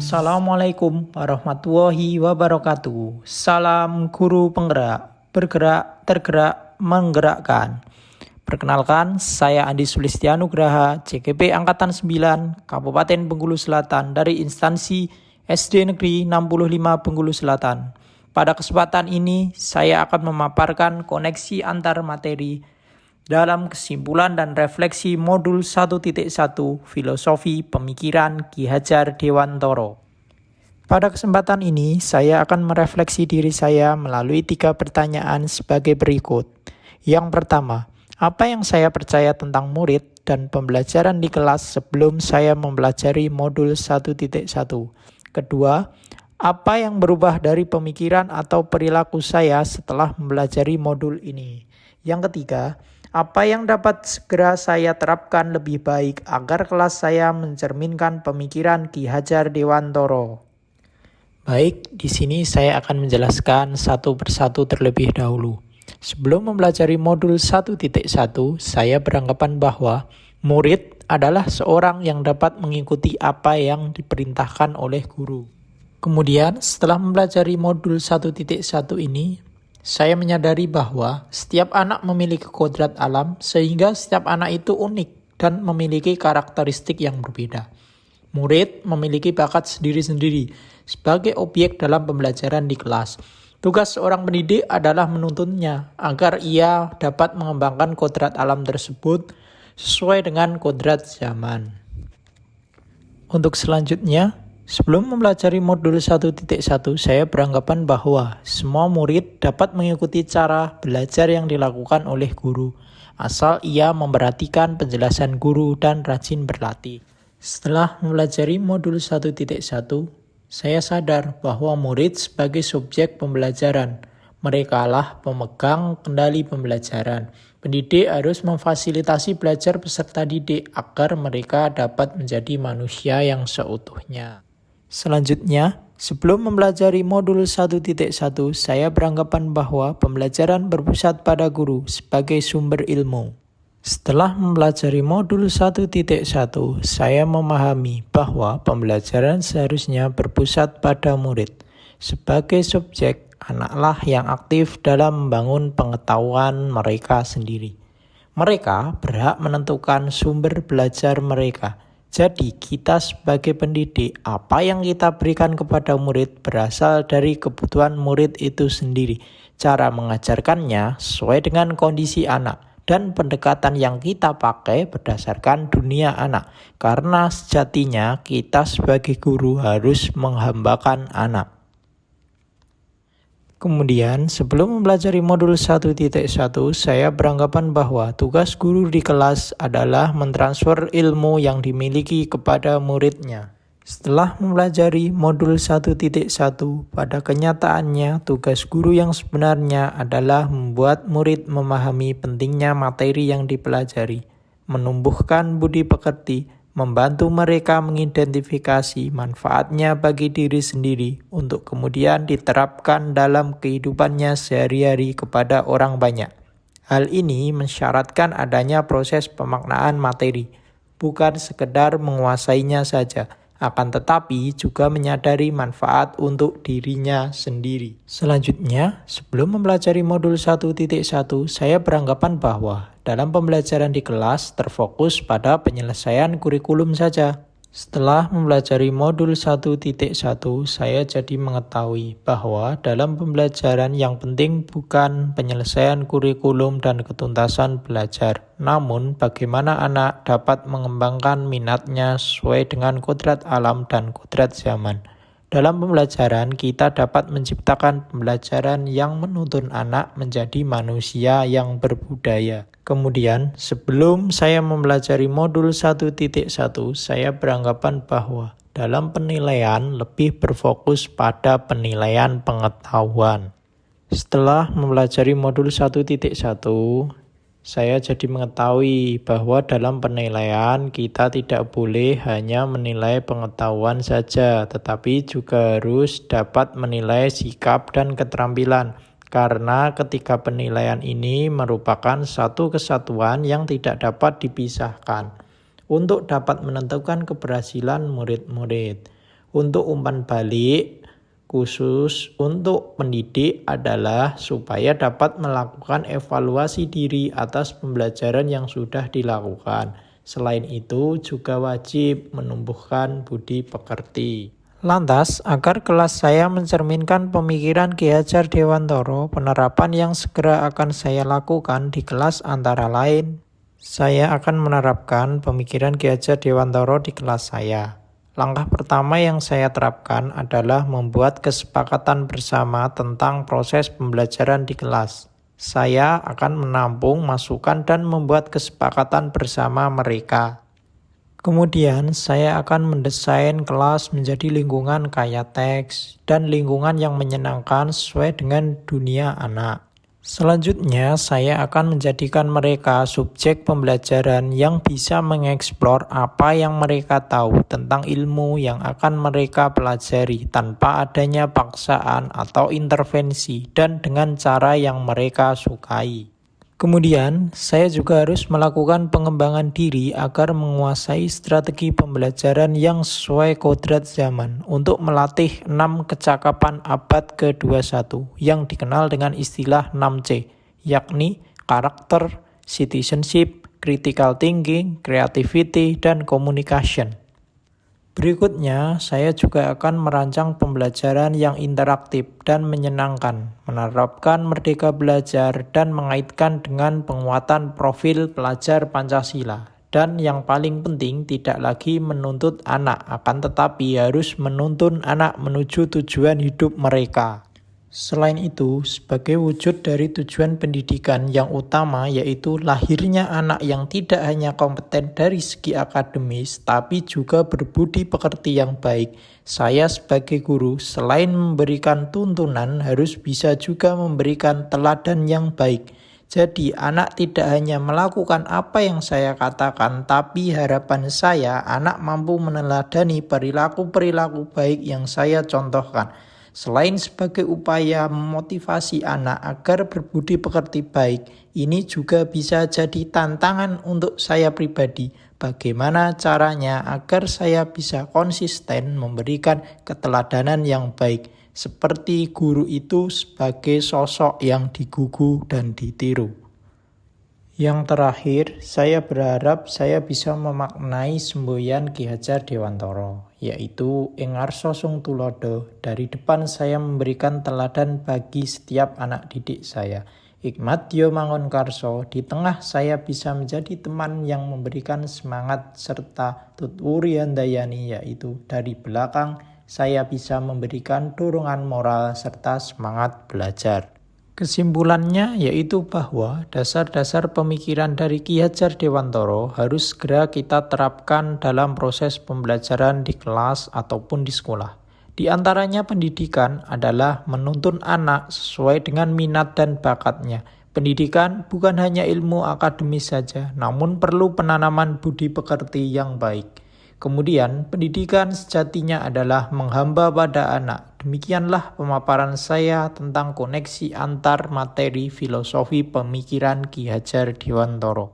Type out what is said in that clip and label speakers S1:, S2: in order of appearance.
S1: Assalamualaikum warahmatullahi wabarakatuh. Salam guru penggerak, bergerak, tergerak, menggerakkan. Perkenalkan, saya Andi Sulistianugraha, CGP Angkatan 9, Kabupaten Bengkulu Selatan dari instansi SD Negeri 65 Bengkulu Selatan. Pada kesempatan ini, saya akan memaparkan koneksi antar materi dalam kesimpulan dan refleksi modul 1.1 Filosofi Pemikiran Ki Hajar Dewantoro. Pada kesempatan ini, saya akan merefleksi diri saya melalui 3 pertanyaan sebagai berikut. Yang pertama, apa yang saya percaya tentang murid dan pembelajaran di kelas sebelum saya mempelajari modul 1.1? Kedua, apa yang berubah dari pemikiran atau perilaku saya setelah mempelajari modul ini? Yang ketiga, apa yang dapat segera saya terapkan lebih baik agar kelas saya mencerminkan pemikiran Ki Hajar Dewantoro? Baik, di sini saya akan menjelaskan satu persatu terlebih dahulu. Sebelum mempelajari modul 1.1, saya beranggapan bahwa murid adalah seorang yang dapat mengikuti apa yang diperintahkan oleh guru. Kemudian, setelah mempelajari modul 1.1 ini, saya menyadari bahwa setiap anak memiliki kodrat alam sehingga setiap anak itu unik dan memiliki karakteristik yang berbeda. Murid memiliki bakat sendiri-sendiri sebagai objek dalam pembelajaran di kelas. Tugas seorang pendidik adalah menuntunnya agar ia dapat mengembangkan kodrat alam tersebut sesuai dengan kodrat zaman. Untuk selanjutnya, sebelum mempelajari modul 1.1, saya beranggapan bahwa semua murid dapat mengikuti cara belajar yang dilakukan oleh guru, asal ia memperhatikan penjelasan guru dan rajin berlatih. Setelah mempelajari modul 1.1, saya sadar bahwa murid sebagai subjek pembelajaran. Merekalah pemegang kendali pembelajaran. Pendidik harus memfasilitasi belajar peserta didik agar mereka dapat menjadi manusia yang seutuhnya. Selanjutnya, sebelum mempelajari modul 1.1, saya beranggapan bahwa pembelajaran berpusat pada guru sebagai sumber ilmu. Setelah mempelajari modul 1.1, saya memahami bahwa pembelajaran seharusnya berpusat pada murid. Sebagai subjek, anaklah yang aktif dalam membangun pengetahuan mereka sendiri. Mereka berhak menentukan sumber belajar mereka. Jadi kita sebagai pendidik, apa yang kita berikan kepada murid berasal dari kebutuhan murid itu sendiri. Cara mengajarkannya sesuai dengan kondisi anak dan pendekatan yang kita pakai berdasarkan dunia anak. Karena sejatinya kita sebagai guru harus menghambakan anak. Kemudian, sebelum mempelajari modul 1.1, saya beranggapan bahwa tugas guru di kelas adalah mentransfer ilmu yang dimiliki kepada muridnya. Setelah mempelajari modul 1.1, pada kenyataannya tugas guru yang sebenarnya adalah membuat murid memahami pentingnya materi yang dipelajari, menumbuhkan budi pekerti, membantu mereka mengidentifikasi manfaatnya bagi diri sendiri untuk kemudian diterapkan dalam kehidupannya sehari-hari kepada orang banyak. Hal ini mensyaratkan adanya proses pemaknaan materi, bukan sekedar menguasainya saja, akan tetapi juga menyadari manfaat untuk dirinya sendiri. Selanjutnya, sebelum mempelajari modul 1.1, saya beranggapan bahwa dalam pembelajaran di kelas terfokus pada penyelesaian kurikulum saja. Setelah mempelajari modul 1.1, saya jadi mengetahui bahwa dalam pembelajaran yang penting bukan penyelesaian kurikulum dan ketuntasan belajar, namun bagaimana anak dapat mengembangkan minatnya sesuai dengan kodrat alam dan kodrat zaman. Dalam pembelajaran, kita dapat menciptakan pembelajaran yang menuntun anak menjadi manusia yang berbudaya. Kemudian, sebelum saya mempelajari modul 1.1, saya beranggapan bahwa dalam penilaian lebih berfokus pada penilaian pengetahuan. Setelah mempelajari modul 1.1, saya jadi mengetahui bahwa dalam penilaian kita tidak boleh hanya menilai pengetahuan saja, tetapi juga harus dapat menilai sikap dan keterampilan. Karena ketika penilaian ini merupakan satu kesatuan yang tidak dapat dipisahkan untuk dapat menentukan keberhasilan murid-murid. Untuk umpan balik khusus untuk pendidik adalah supaya dapat melakukan evaluasi diri atas pembelajaran yang sudah dilakukan. Selain itu juga wajib menumbuhkan budi pekerti. Lantas, agar kelas saya mencerminkan pemikiran Ki Hajar Dewantara, penerapan yang segera akan saya lakukan di kelas antara lain, saya akan menerapkan pemikiran Ki Hajar Dewantara di kelas saya. Langkah pertama yang saya terapkan adalah membuat kesepakatan bersama tentang proses pembelajaran di kelas. Saya akan menampung masukan dan membuat kesepakatan bersama mereka. Kemudian, saya akan mendesain kelas menjadi lingkungan kaya teks dan lingkungan yang menyenangkan sesuai dengan dunia anak. Selanjutnya, saya akan menjadikan mereka subjek pembelajaran yang bisa mengeksplor apa yang mereka tahu tentang ilmu yang akan mereka pelajari tanpa adanya paksaan atau intervensi dan dengan cara yang mereka sukai. Kemudian, saya juga harus melakukan pengembangan diri agar menguasai strategi pembelajaran yang sesuai kodrat zaman untuk melatih 6 kecakapan abad ke-21 yang dikenal dengan istilah 6C, yakni karakter, citizenship, critical thinking, creativity, dan communication. Berikutnya, saya juga akan merancang pembelajaran yang interaktif dan menyenangkan, menerapkan merdeka belajar dan mengaitkan dengan penguatan profil pelajar Pancasila. Dan yang paling penting, tidak lagi menuntut anak, akan tetapi harus menuntun anak menuju tujuan hidup mereka. Selain itu, sebagai wujud dari tujuan pendidikan yang utama yaitu lahirnya anak yang tidak hanya kompeten dari segi akademis, tapi juga berbudi pekerti yang baik. Saya sebagai guru, selain memberikan tuntunan, harus bisa juga memberikan teladan yang baik. Jadi, anak tidak hanya melakukan apa yang saya katakan, tapi harapan saya anak mampu meneladani perilaku-perilaku baik yang saya contohkan. Selain sebagai upaya memotivasi anak agar berbudi pekerti baik, ini juga bisa jadi tantangan untuk saya pribadi. Bagaimana caranya agar saya bisa konsisten memberikan keteladanan yang baik, seperti guru itu sebagai sosok yang digugu dan ditiru. Yang terakhir, saya berharap saya bisa memaknai semboyan Ki Hajar Dewantara, yaitu ing ngarsa sung tulodo. Dari depan saya memberikan teladan bagi setiap anak didik saya. Hikmat yo mangun karso, di tengah saya bisa menjadi teman yang memberikan semangat serta tuturi handayani, yaitu dari belakang saya bisa memberikan dorongan moral serta semangat belajar. Kesimpulannya yaitu bahwa dasar-dasar pemikiran dari Ki Hajar Dewantara harus segera kita terapkan dalam proses pembelajaran di kelas ataupun di sekolah. Di antaranya pendidikan adalah menuntun anak sesuai dengan minat dan bakatnya. Pendidikan bukan hanya ilmu akademis saja, namun perlu penanaman budi pekerti yang baik. Kemudian, pendidikan sejatinya adalah menghamba pada anak. Demikianlah pemaparan saya tentang koneksi antar materi filosofi pemikiran Ki Hajar Dewantara.